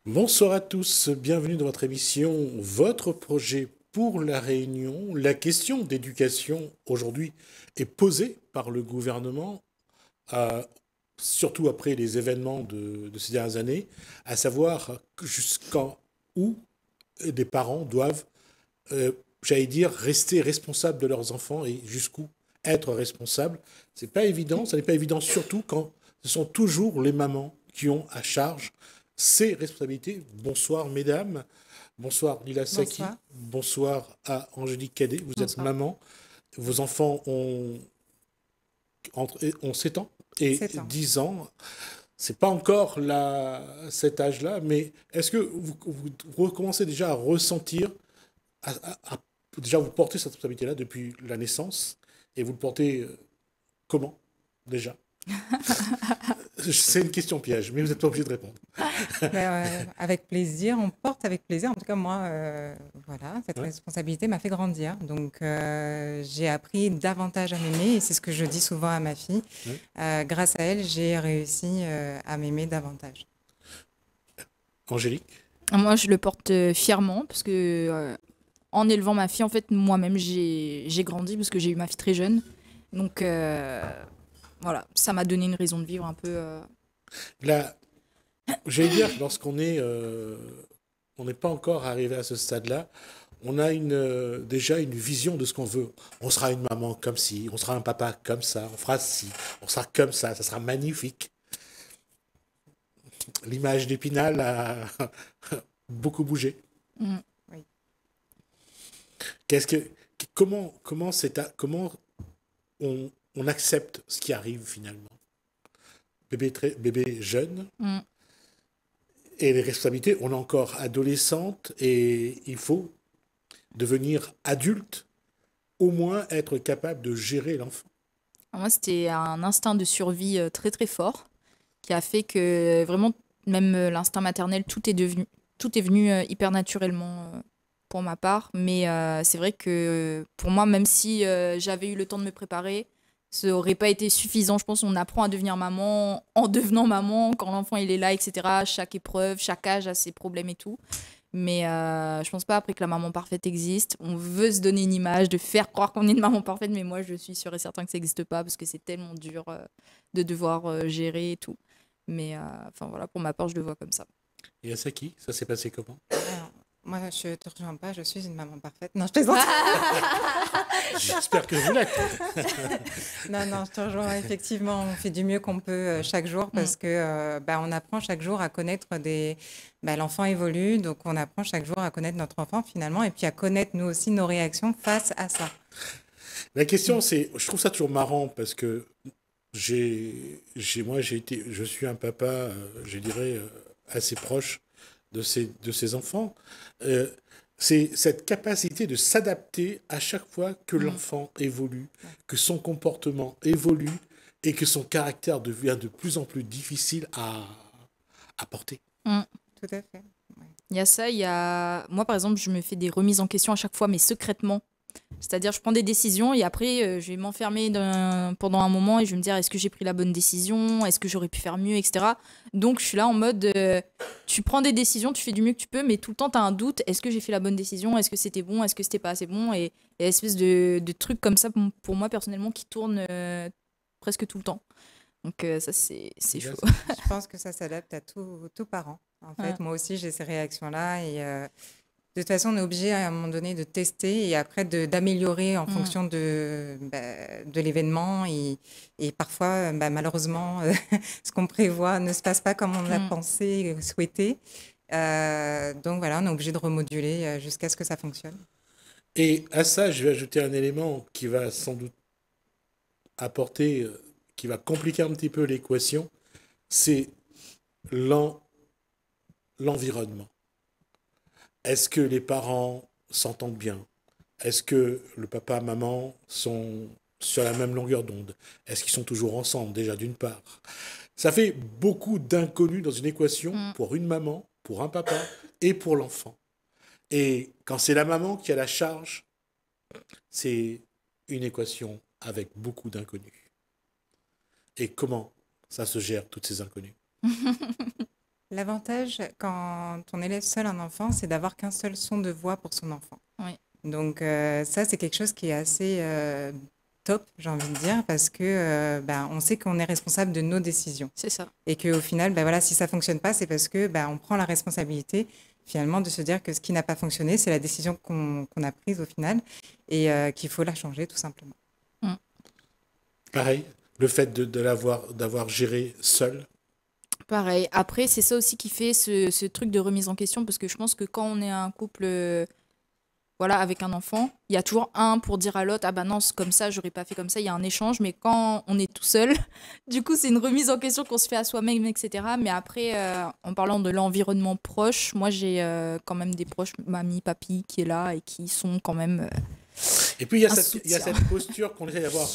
Bonsoir à tous, bienvenue dans votre émission Votre projet pour la Réunion. La question d'éducation aujourd'hui est posée par le gouvernement, euh, surtout après les événements de ces dernières années, à savoir jusqu'en où des parents doivent, euh, j'allais dire, rester responsables de leurs enfants et jusqu'où être responsables. C'est pas évident, ça n'est pas évident surtout quand ce sont toujours les mamans qui ont à charge ces responsabilités. Bonsoir mesdames, bonsoir Lila Saki, Bonsoir. bonsoir à Angélique Cadet, vous êtes Bonsoir. maman, vos enfants ont 7 ans et 7 ans. 10 ans. C'est pas encore cet âge-là, mais est-ce que vous recommencez déjà à ressentir déjà, vous portez cette responsabilité-là depuis la naissance, et vous le portez comment, déjà? C'est une question piège, mais vous n'êtes pas obligé de répondre. Avec plaisir, on porte avec plaisir. En tout cas, moi, voilà, cette Ouais. responsabilité m'a fait grandir. Donc, j'ai appris davantage à m'aimer et c'est ce que je dis souvent à ma fille. Ouais. Grâce à elle, j'ai réussi à m'aimer davantage. Angélique? Moi, je le porte fièrement parce que en élevant ma fille, en fait, moi-même, j'ai grandi parce que j'ai eu ma fille très jeune. Donc, voilà, ça m'a donné une raison de vivre un peu. Là, j'allais dire que on n'est pas encore arrivé à ce stade-là. On a déjà une vision de ce qu'on veut. On sera une maman comme ci, on sera un papa comme ça, on fera ci, on sera comme ça sera magnifique. L'image d'Épinal a beaucoup bougé. Mm. Oui. Qu'est-ce que, comment on accepte ce qui arrive finalement? Bébé jeune, Mm. et les responsabilités, on est encore adolescente et il faut devenir adulte, au moins être capable de gérer l'enfant. Moi, c'était un instinct de survie très très fort qui a fait que vraiment, même l'instinct maternel, tout est venu hyper naturellement pour ma part. Mais c'est vrai que pour moi, même si j'avais eu le temps de me préparer, ça aurait pas été suffisant. Je pense qu'on apprend à devenir maman en devenant maman quand l'enfant il est là, etc. Chaque épreuve, chaque âge a ses problèmes et tout. Mais je pense pas après que la maman parfaite existe. On veut se donner une image, de faire croire qu'on est une maman parfaite, mais moi je suis sûre et certain que ça n'existe pas parce que c'est tellement dur de devoir gérer et tout. Mais enfin voilà, pour ma part, je le vois comme ça. Et à Saki, ça s'est passé comment? Alors, moi, je ne te rejoins pas, je suis une maman parfaite. Non, je plaisante. J'espère que vous l'êtes. Non, non, je te rejoins. Effectivement, on fait du mieux qu'on peut chaque jour Mm. parce que on apprend chaque jour à connaître l'enfant évolue, donc on apprend chaque jour à connaître notre enfant finalement et puis à connaître nous aussi nos réactions face à ça. La question, Mm. c'est, je trouve ça toujours marrant parce que moi, je suis un papa, je dirais, assez proche de ses enfants. Euh, c'est cette capacité de s'adapter à chaque fois que Mm. l'enfant évolue, Ouais. que son comportement évolue et que son caractère devient de plus en plus difficile à porter. Mm. Tout à fait. Ouais. Il y a ça, il y a... Moi, par exemple, je me fais des remises en question à chaque fois, mais secrètement. C'est-à-dire, je prends des décisions et après, je vais m'enfermer pendant un moment et je vais me dire, est-ce que j'ai pris la bonne décision? Est-ce que j'aurais pu faire mieux, etc. Donc, je suis là en mode, tu prends des décisions, tu fais du mieux que tu peux, mais tout le temps, tu as un doute. Est-ce que j'ai fait la bonne décision? Est-ce que c'était bon? Est-ce que c'était pas assez bon? Et espèce de trucs comme ça, pour moi, personnellement, qui tournent presque tout le temps. Donc, ça, c'est Et là, chaud. Je pense que ça s'adapte à tout parent. En Ouais. fait, moi aussi, j'ai ces réactions-là et de toute façon, on est obligé à un moment donné de tester et après d'améliorer en Mm. fonction de l'événement. Et parfois, malheureusement, ce qu'on prévoit ne se passe pas comme on l'a Mm. pensé, souhaité. Donc voilà, on est obligé de remoduler jusqu'à ce que ça fonctionne. et à ça, je vais ajouter un élément qui va sans doute apporter, qui va compliquer un petit peu l'équation, c'est l'en- l'environnement. Est-ce que les parents s'entendent bien? Est-ce que le papa et maman sont sur la même longueur d'onde? Est-ce qu'ils sont toujours ensemble, déjà, d'une part? Ça fait beaucoup d'inconnus dans une équation Mm. pour une maman, pour un papa et pour l'enfant. Et quand c'est la maman qui a la charge, c'est une équation avec beaucoup d'inconnus. Et comment ça se gère, toutes ces inconnues? L'avantage quand on élève seul un enfant, c'est d'avoir qu'un seul son de voix pour son enfant. Oui, Donc ça, c'est quelque chose qui est assez top, j'ai envie de dire, parce que on sait qu'on est responsable de nos décisions. c'est ça. Et qu'au final, voilà, si ça fonctionne pas, c'est parce que on prend la responsabilité finalement de se dire que ce qui n'a pas fonctionné, c'est la décision qu'on a prise au final et qu'il faut la changer tout simplement. Mm. Pareil, le fait d'avoir géré seul. Pareil. Après, c'est ça aussi qui fait ce truc de remise en question, parce que je pense que quand on est un couple, voilà, avec un enfant, il y a toujours un pour dire à l'autre, ah bah non, c'est comme ça, j'aurais pas fait comme ça, il y a un échange, mais quand on est tout seul, du coup, c'est une remise en question qu'on se fait à soi-même, etc. Mais après, en parlant de l'environnement proche, moi, j'ai quand même des proches, mamie, papy, qui est là et qui sont quand même Et puis, il y a un il y a soutien. cette posture qu'on essaie d'avoir,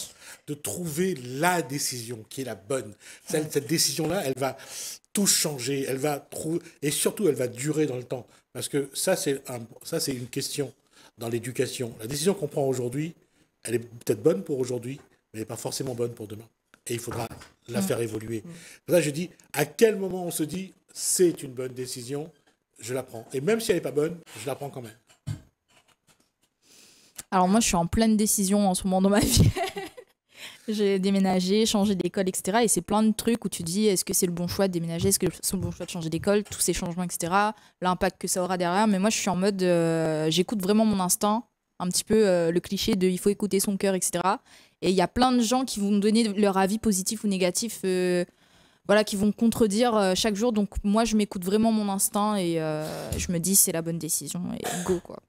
de trouver la décision qui est la bonne. Cette décision-là, elle va tout changer, elle va et surtout, elle va durer dans le temps. Parce que ça, c'est une question dans l'éducation. La décision qu'on prend aujourd'hui, elle est peut-être bonne pour aujourd'hui, mais elle n'est pas forcément bonne pour demain. Et il faudra la faire évoluer. Pour ça, je dis, à quel moment on se dit, c'est une bonne décision, je la prends. Et même si elle n'est pas bonne, je la prends quand même. Alors moi, je suis en pleine décision en ce moment dans ma vie. J'ai déménagé, changé d'école, etc. Et c'est plein de trucs où tu dis, est-ce que c'est le bon choix de déménager, est-ce que c'est le bon choix de changer d'école, tous ces changements, etc. L'impact que ça aura derrière. Mais moi, je suis en mode, j'écoute vraiment mon instinct, un petit peu le cliché de il faut écouter son cœur, etc. Et il y a plein de gens qui vont me donner leur avis positif ou négatif, voilà, qui vont contredire chaque jour. Donc moi, je m'écoute vraiment mon instinct et je me dis, c'est la bonne décision et go, quoi.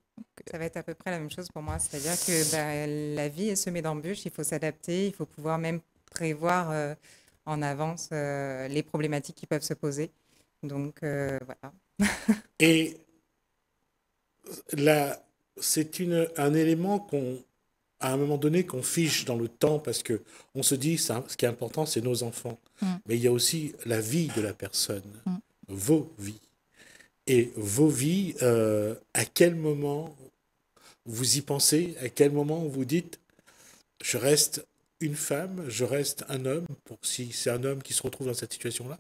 Ça va être à peu près la même chose pour moi, c'est-à-dire que la vie est semée d'embûches, il faut s'adapter, il faut pouvoir même prévoir en avance les problématiques qui peuvent se poser. Donc voilà. Et là, c'est un élément à un moment donné, qu'on fiche dans le temps parce que on se dit, ce qui est important, c'est nos enfants. Mais il y a aussi la vie de la personne, vos vies. Et vos vies, à quel moment vous y pensez, à quel moment vous dites, je reste une femme, je reste un homme, si c'est un homme qui se retrouve dans cette situation-là.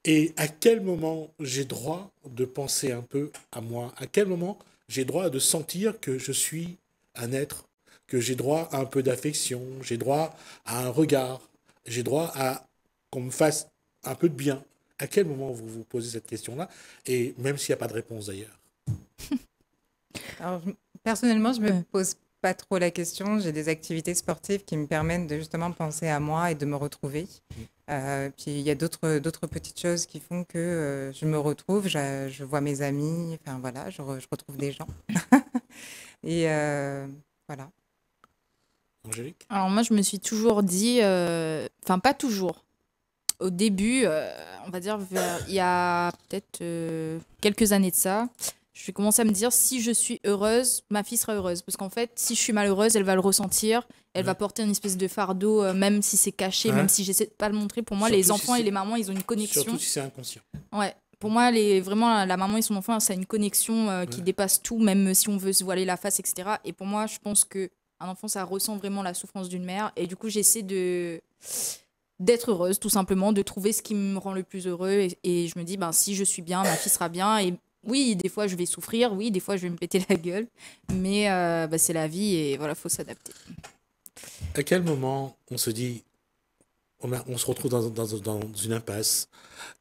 Et à quel moment j'ai droit de penser un peu à moi? À quel moment j'ai droit de sentir que je suis un être, que j'ai droit à un peu d'affection, j'ai droit à un regard, j'ai droit à qu'on me fasse un peu de bien? À quel moment vous vous posez cette question-là? Et même s'il n'y a pas de réponse d'ailleurs. Alors, personnellement, je me pose pas trop la question. J'ai des activités sportives qui me permettent de justement penser à moi et de me retrouver. Puis il y a d'autres petites choses qui font que je me retrouve, je vois mes amis, enfin voilà, je retrouve des gens. Et voilà. Angélique? Alors moi, je me suis toujours dit, enfin pas toujours. Au début, on va dire il y a peut-être quelques années de ça, je commençais à me dire, si je suis heureuse, ma fille sera heureuse. Parce qu'en fait, si je suis malheureuse, elle va le ressentir. Elle va porter une espèce de fardeau, même si c'est caché, même si j'essaie de pas le montrer. Pour moi, Surtout les enfants si et les mamans, ils ont une connexion. Surtout si c'est inconscient. Ouais. Pour moi, vraiment, la maman et son enfant, ça a une connexion qui dépasse tout, même si on veut se voiler la face, etc. Et pour moi, je pense que un enfant, ça ressent vraiment la souffrance d'une mère. Et du coup, j'essaie d'être heureuse, tout simplement, de trouver ce qui me rend le plus heureux. Et je me dis, ben, si je suis bien, ma fille sera bien. Et oui, des fois, je vais souffrir. Oui, des fois, je vais me péter la gueule. Mais c'est la vie et voilà, faut s'adapter. À quel moment on se dit, on se retrouve dans une impasse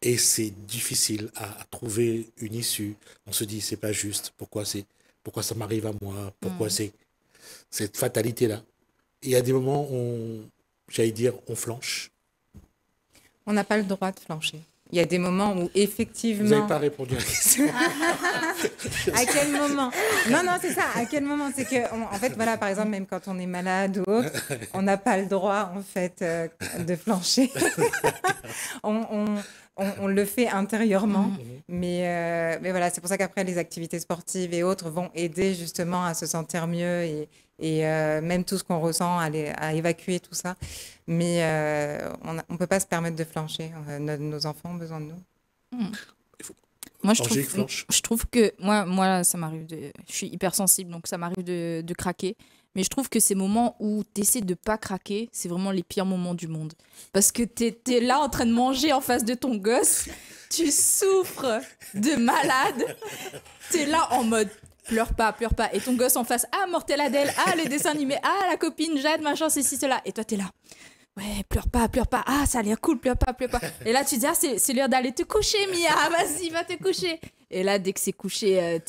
et c'est difficile à trouver une issue? On se dit, c'est pas juste. Pourquoi ça m'arrive à moi? Pourquoi c'est cette fatalité-là? Et il y a des moments où, j'allais dire, on flanche. On n'a pas le droit de flancher. Il y a des moments où Vous effectivement... n'avez pas répondu à la question. À quel moment? Non, c'est ça. À quel moment? C'est que, en fait, voilà, par exemple, même quand on est malade ou autre, on n'a pas le droit, en fait, de flancher. On le fait intérieurement, mais voilà, c'est pour ça qu'après, les activités sportives et autres vont aider justement à se sentir mieux et même tout ce qu'on ressent, à évacuer tout ça. Mais on ne peut pas se permettre de flancher. Nos enfants ont besoin de nous. Moi, Angélique, je trouve que moi, ça m'arrive je suis hyper sensible, donc ça m'arrive de craquer. Mais je trouve que ces moments où tu essaies de pas craquer, c'est vraiment les pires moments du monde. Parce que t'es là en train de manger en face de ton gosse Tu souffres de malade. T'es là en mode pleure pas, pleure pas. Et ton gosse en face, ah, Mortel Adèle, ah, le dessin animé, ah, la copine Jade, machin, ceci, cela. Et toi, t'es là. Ouais, pleure pas, ah, ça a l'air cool, pleure pas, pleure pas. Et là, tu dis, ah, c'est l'heure d'aller te coucher, Mia, vas-y, va te coucher. Et là, dès que c'est couché,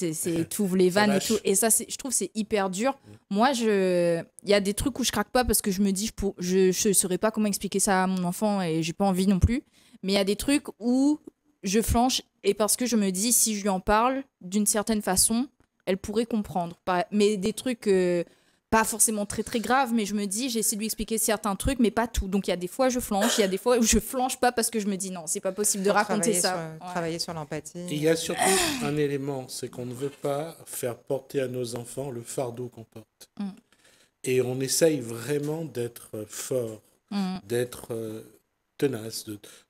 t'ouvres les vannes et tout. Et ça, je trouve, c'est hyper dur. Moi, il y a des trucs où je craque pas parce que je me dis, je saurais pas comment expliquer ça à mon enfant et j'ai pas envie non plus. Mais il y a des trucs où je flanche et parce que je me dis, si je lui en parle d'une certaine façon, elle pourrait comprendre. Mais des trucs pas forcément très très graves, mais je me dis, j'essaie de lui expliquer certains trucs, mais pas tout. Donc il y a des fois je flanche, il y a des fois où je flanche pas parce que je me dis non, c'est pas possible de raconter ça. Travailler sur l'empathie. Il y a surtout un élément, c'est qu'on ne veut pas faire porter à nos enfants le fardeau qu'on porte. Et on essaye vraiment d'être fort, d'être tenace,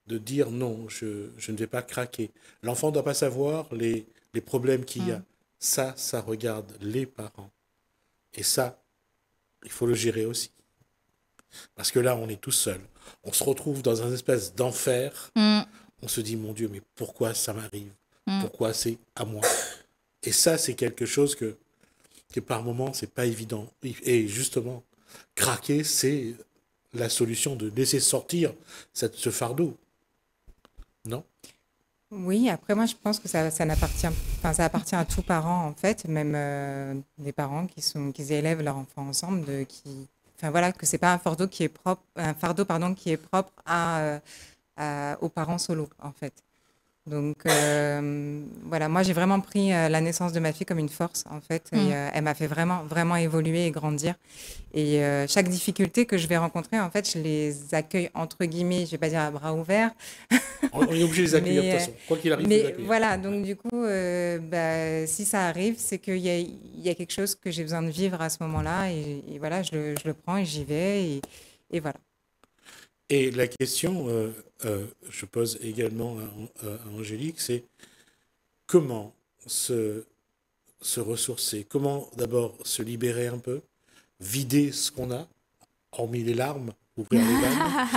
de dire non, je ne vais pas craquer. L'enfant ne doit pas savoir les problèmes qu'il y a. Ça regarde les parents. Et ça, il faut le gérer aussi. Parce que là, on est tout seul. On se retrouve dans un espèce d'enfer. On se dit, mon Dieu, mais pourquoi ça m'arrive? Pourquoi c'est à moi? Et ça, c'est quelque chose que par moments, c'est pas évident. Et justement, craquer, c'est la solution de laisser sortir ce fardeau. Non? Oui, après moi je pense que ça appartient à tous parents en fait, même des parents qui élèvent leurs enfants ensemble, enfin voilà, que c'est pas un fardeau qui est propre, aux parents solo en fait. Donc voilà, moi j'ai vraiment pris la naissance de ma fille comme une force en fait, et elle m'a fait vraiment vraiment évoluer et grandir. Et chaque difficulté que je vais rencontrer, en fait, je les accueille entre guillemets, je vais pas dire à bras ouverts. On est obligé de les accueillir de toute façon, quoi qu'il arrive. Mais voilà, donc du coup, si ça arrive, c'est qu'il y a quelque chose que j'ai besoin de vivre à ce moment-là, et voilà, je le prends et j'y vais, et voilà. Et la question, je pose également à Angélique, c'est comment se ressourcer, comment d'abord se libérer un peu, vider ce qu'on a, hormis les larmes, ouvrir les vannes.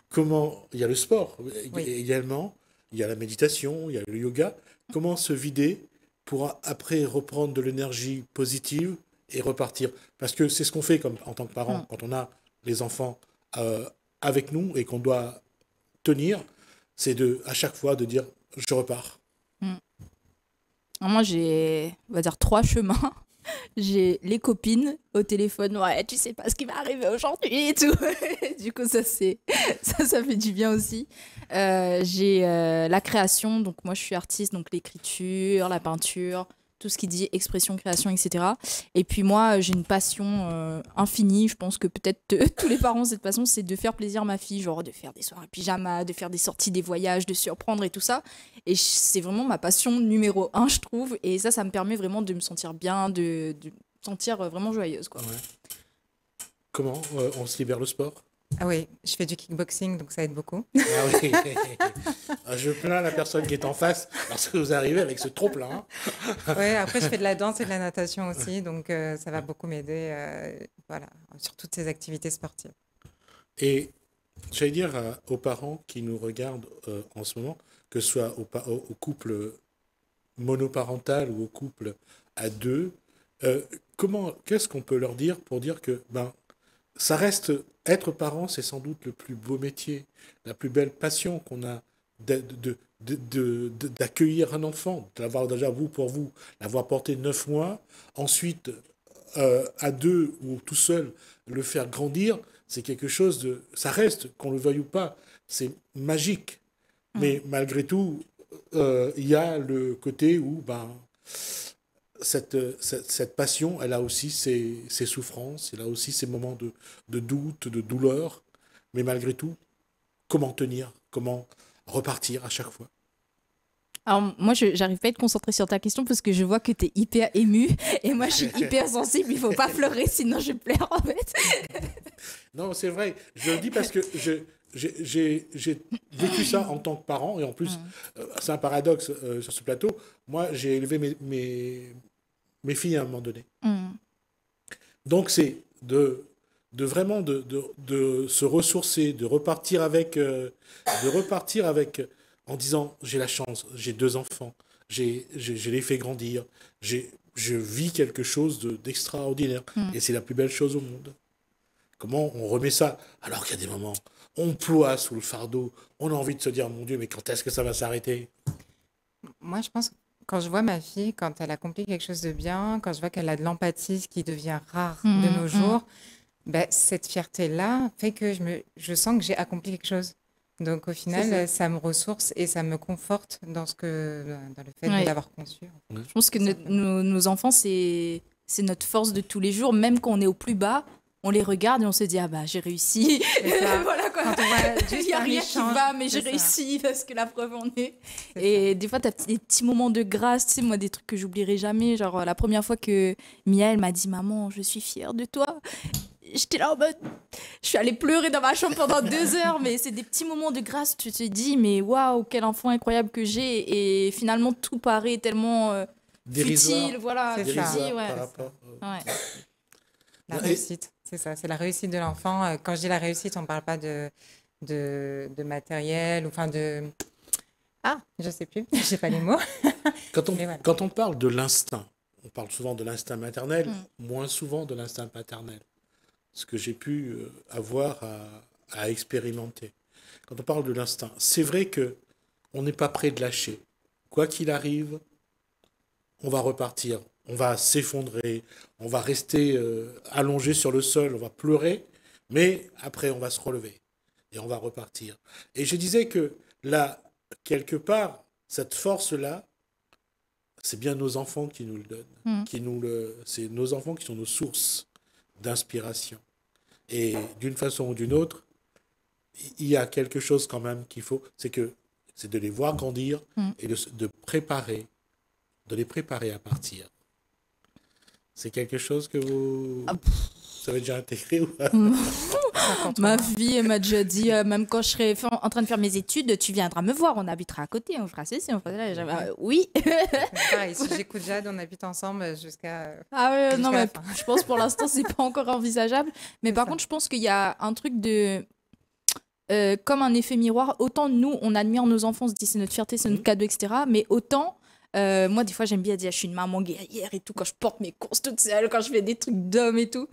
Comment, il y a le sport également, il y a la méditation, il y a le yoga. Comment se vider pour après reprendre de l'énergie positive et repartir? Parce que c'est ce qu'on fait en tant que parent, quand on a les enfants avec nous et qu'on doit tenir, c'est à chaque fois de dire je repars. Alors moi j'ai, on va dire, 3 chemins. J'ai les copines au téléphone, ouais, tu sais pas ce qui va arriver aujourd'hui et tout. Du coup ça fait du bien aussi. J'ai la création, donc moi je suis artiste, donc l'écriture, la peinture, tout ce qui dit expression, création, etc. Et puis moi, j'ai une passion infinie. Je pense que peut-être tous les parents ont cette passion, c'est de faire plaisir à ma fille, genre de faire des soirées pyjama, de faire des sorties, des voyages, de surprendre et tout ça. Et c'est vraiment ma passion numéro 1, je trouve. Et ça me permet vraiment de me sentir bien, de me sentir vraiment joyeuse, quoi. Ouais. Comment on se libère le sport? Ah oui, je fais du kickboxing, donc ça aide beaucoup. Ah oui. Je plains la personne qui est en face parce que vous arrivez avec ce trop-plein. Oui, après je fais de la danse et de la natation aussi, donc ça va beaucoup m'aider voilà, sur toutes ces activités sportives. Et j'allais dire aux parents qui nous regardent en ce moment, que ce soit au couple monoparental ou au couple à deux, qu'est-ce qu'on peut leur dire pour dire que ça reste, être parent, c'est sans doute le plus beau métier, la plus belle passion qu'on a d'accueillir un enfant, de l'avoir déjà pour vous, l'avoir porté 9 mois, ensuite à deux ou tout seul, le faire grandir, c'est quelque chose ça reste, qu'on le veuille ou pas, c'est magique. Mais malgré tout, il y a le côté où cette passion, elle a aussi ses souffrances, elle a aussi ses moments de doute, de douleur. Mais malgré tout, comment tenir, comment repartir à chaque fois? Alors moi, j'arrive pas à être concentrée sur ta question parce que je vois que tu es hyper émue et moi, je suis hyper sensible. Il faut pas pleurer, sinon je pleure en fait. Non, c'est vrai. Je le dis parce que j'ai vécu ça en tant que parent. Et en plus, c'est un paradoxe sur ce plateau. Moi, j'ai élevé mes filles à un moment donné. Donc, c'est vraiment de se ressourcer, de repartir avec en disant j'ai la chance, j'ai 2 enfants, je les fais grandir, je vis quelque chose d'extraordinaire et c'est la plus belle chose au monde. Comment on remet ça alors qu'il y a des moments, on ploie sous le fardeau, on a envie de se dire mon Dieu, mais quand est-ce que ça va s'arrêter? Moi, je pense, quand je vois ma fille, quand elle accomplit quelque chose de bien, quand je vois qu'elle a de l'empathie, ce qui devient rare de nos jours, ben, cette fierté-là fait que je sens que j'ai accompli quelque chose. Donc au C'est final, ça. ça me ressource et ça me conforte dans le fait de Ouais. l'avoir conçu. Je pense que Tout simplement. nos enfants, c'est notre force de tous les jours. Même quand on est au plus bas, on les regarde et on se dit, ah bah j'ai réussi. C'est ça. Voilà quoi. Quand on voit Il juste n'y a un rien qui échange, va, mais j'ai c'est ça. réussi parce que la preuve en est. C'est Et des fois, tu as des petits moments de grâce, tu sais, moi, des trucs que j'oublierai jamais. Genre, la première fois que Mia, elle m'a dit, maman, je suis fière de toi. J'étais là en mode. Je suis allée pleurer dans ma chambre pendant 2 heures, mais c'est des petits moments de grâce. Tu te dis, mais waouh, quel enfant incroyable que j'ai. Et finalement, tout paraît tellement Dérisoire, futile. Voilà, C'est tu te ça. dis, dérisoire ouais. par rapport. Ouais. La Et- réussite, c'est ça, c'est la réussite de l'enfant. Quand je dis la réussite, on ne parle pas de matériel, ou enfin de... Ah, je sais plus, j'ai pas les mots. Mais voilà. Quand on parle de l'instinct, on parle souvent de l'instinct maternel, moins souvent de l'instinct paternel. Ce que j'ai pu avoir à expérimenter. Quand on parle de l'instinct, c'est vrai que on n'est pas prêt de lâcher. Quoi qu'il arrive, on va repartir, on va s'effondrer, on va rester allongé sur le sol, on va pleurer, mais après on va se relever et on va repartir. Et je disais que là, quelque part, cette force-là, c'est bien nos enfants qui nous le donnent, c'est nos enfants qui sont nos sources d'inspiration. Et d'une façon ou d'une autre, il y a quelque chose quand même qu'il faut, c'est de les voir grandir et de les préparer à partir. C'est quelque chose que vous avez déjà intégré ou pas? Ma fille, elle m'a déjà dit, même quand je serai en train de faire mes études, tu viendras me voir, on habitera à côté, on fera ceci, on fera cela. Oui. C'est pareil, si j'écoute Jade, on habite ensemble jusqu'à Ah ouais, non, jusqu'à la mais fin. je pense pour l'instant, c'est pas encore envisageable. Mais par ça. contre, je pense qu'il y a un truc de. Comme un effet miroir, autant nous, on admire nos enfants, on se dit c'est notre fierté, c'est notre cadeau, etc. Mais autant, moi, des fois, j'aime bien dire je suis une maman guerrière et tout, quand je porte mes courses toute seule, quand je fais des trucs d'homme et tout.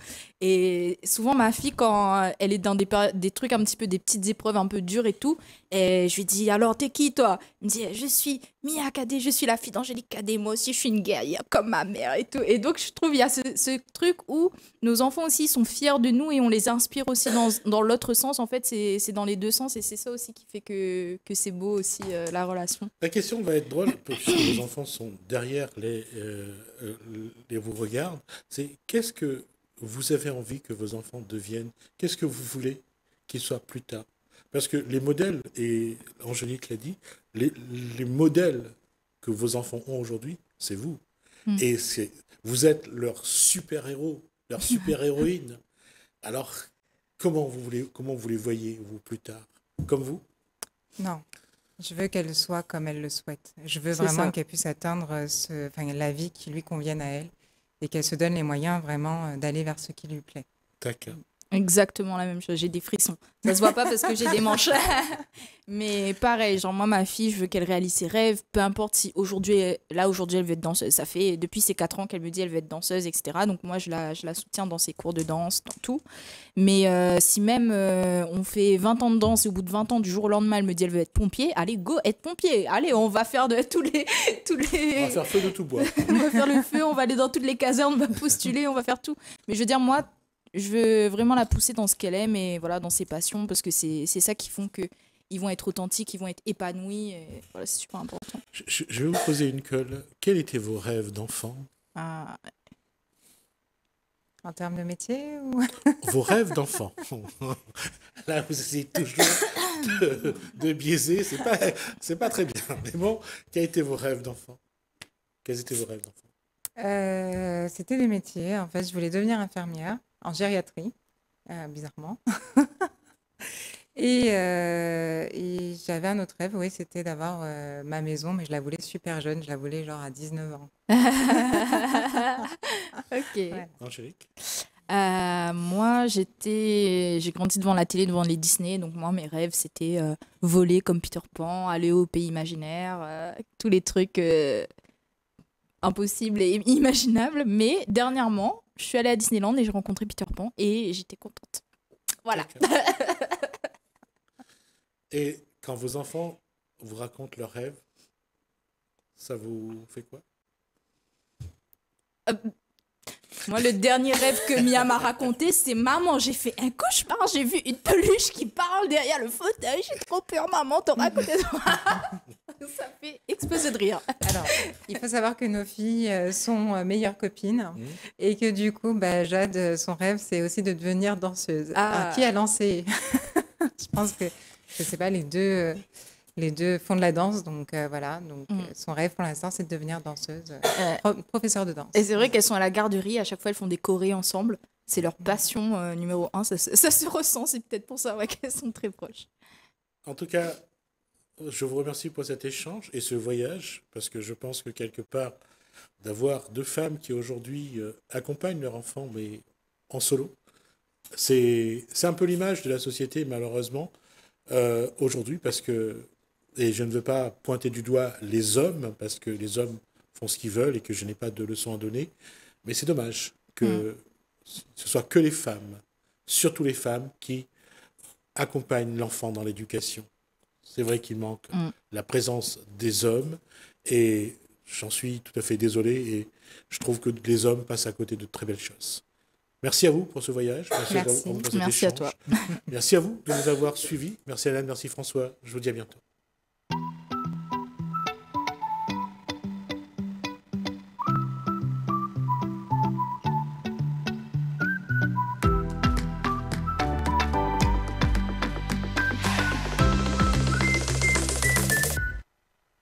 Et souvent, ma fille, quand elle est dans des trucs un petit peu, des petites épreuves un peu dures et tout, et je lui dis alors, t'es qui toi? Il me dit je suis Mia Cadet, je suis la fille d'Angélique Cadet, moi aussi, je suis une guerrière comme ma mère et tout. Et donc, je trouve il y a ce truc où nos enfants aussi sont fiers de nous et on les inspire aussi dans l'autre sens. En fait, c'est dans les deux sens et c'est ça aussi qui fait que c'est beau aussi, la relation. La question va être drôle, puisque les enfants sont derrière vous regardent. C'est qu'est-ce que vous avez envie que vos enfants deviennent? Qu'est-ce que vous voulez qu'ils soient plus tard? Parce que les modèles, et Angélique l'a dit, les modèles que vos enfants ont aujourd'hui, c'est vous. Et vous êtes leur super-héros, leur super-héroïne. Alors, comment vous les voyez, vous, plus tard? Comme vous? Non, je veux qu'elle soit comme elle le souhaite. Je veux C'est vraiment ça. qu'elle puisse atteindre la vie qui lui convienne à elle et qu'elle se donne les moyens vraiment d'aller vers ce qui lui plaît. D'accord. Exactement la même chose, j'ai des frissons. Ça se voit pas parce que j'ai des manches. Mais pareil, genre moi, ma fille, je veux qu'elle réalise ses rêves, peu importe si aujourd'hui elle veut être danseuse. Ça fait depuis ses 4 ans qu'elle me dit elle veut être danseuse, etc. Donc moi, je la soutiens dans ses cours de danse, dans tout. Mais si même on fait 20 ans de danse et au bout de 20 ans, du jour au lendemain, elle me dit elle veut être pompier, allez, go, être pompier. Allez, on va faire de tous les... On va faire feu de tout bois. On va faire le feu, on va aller dans toutes les casernes, on va postuler, on va faire tout. Mais je veux dire, moi, je veux vraiment la pousser dans ce qu'elle aime et voilà, dans ses passions, parce que c'est ça qui font qu'ils vont être authentiques, ils vont être épanouis. Et voilà, c'est super important. Je vais vous poser une colle. Quels étaient vos rêves d'enfant? Ah, En termes de métier ou... Vos rêves d'enfant. Là, vous essayez toujours de biaiser. C'est pas très bien. Mais bon, quels étaient vos rêves d'enfant? Quels étaient vos rêves d'enfant? C'était des métiers. En fait, je voulais devenir infirmière en gériatrie, bizarrement. Et j'avais un autre rêve, oui, c'était d'avoir ma maison, mais je la voulais super jeune, je la voulais genre à 19 ans. ok. Ouais. Angélique? Moi, j'ai grandi devant la télé, devant les Disney. Donc moi, mes rêves, c'était voler comme Peter Pan, aller au pays imaginaire, tous les trucs impossibles et imaginables. Mais dernièrement, je suis allée à Disneyland et j'ai rencontré Peter Pan et j'étais contente. Voilà. Et quand vos enfants vous racontent leurs rêves, ça vous fait quoi? Moi, le dernier rêve que Mia m'a raconté, c'est maman, j'ai fait un cauchemar, j'ai vu une peluche qui parle derrière le fauteuil, j'ai trop peur, maman, t'en racontes moi. Ça fait exploser de rire. Alors, il faut savoir que nos filles sont meilleures copines et que du coup, Jade, son rêve, c'est aussi de devenir danseuse. Alors, qui a lancé? Je pense que, je sais pas, les deux font de la danse, donc voilà. Donc, son rêve pour l'instant, c'est de devenir danseuse, professeure de danse. Et c'est vrai qu'elles sont à la garderie, à chaque fois, elles font des chorés ensemble. C'est leur passion numéro 1. Ça se ressent, c'est peut-être pour ça qu'elles sont très proches. En tout cas, je vous remercie pour cet échange et ce voyage, parce que je pense que quelque part, d'avoir deux femmes qui aujourd'hui accompagnent leur enfant, mais en solo, c'est un peu l'image de la société, malheureusement, aujourd'hui, parce que, et je ne veux pas pointer du doigt les hommes, parce que les hommes font ce qu'ils veulent et que je n'ai pas de leçons à donner, mais c'est dommage que ce soit que les femmes, surtout les femmes, qui accompagnent l'enfant dans l'éducation. C'est vrai qu'il manque la présence des hommes et j'en suis tout à fait désolé et je trouve que les hommes passent à côté de très belles choses. Merci à vous pour ce voyage. Merci à toi. Merci à vous de nous avoir suivis. Merci Alain, merci François. Je vous dis à bientôt.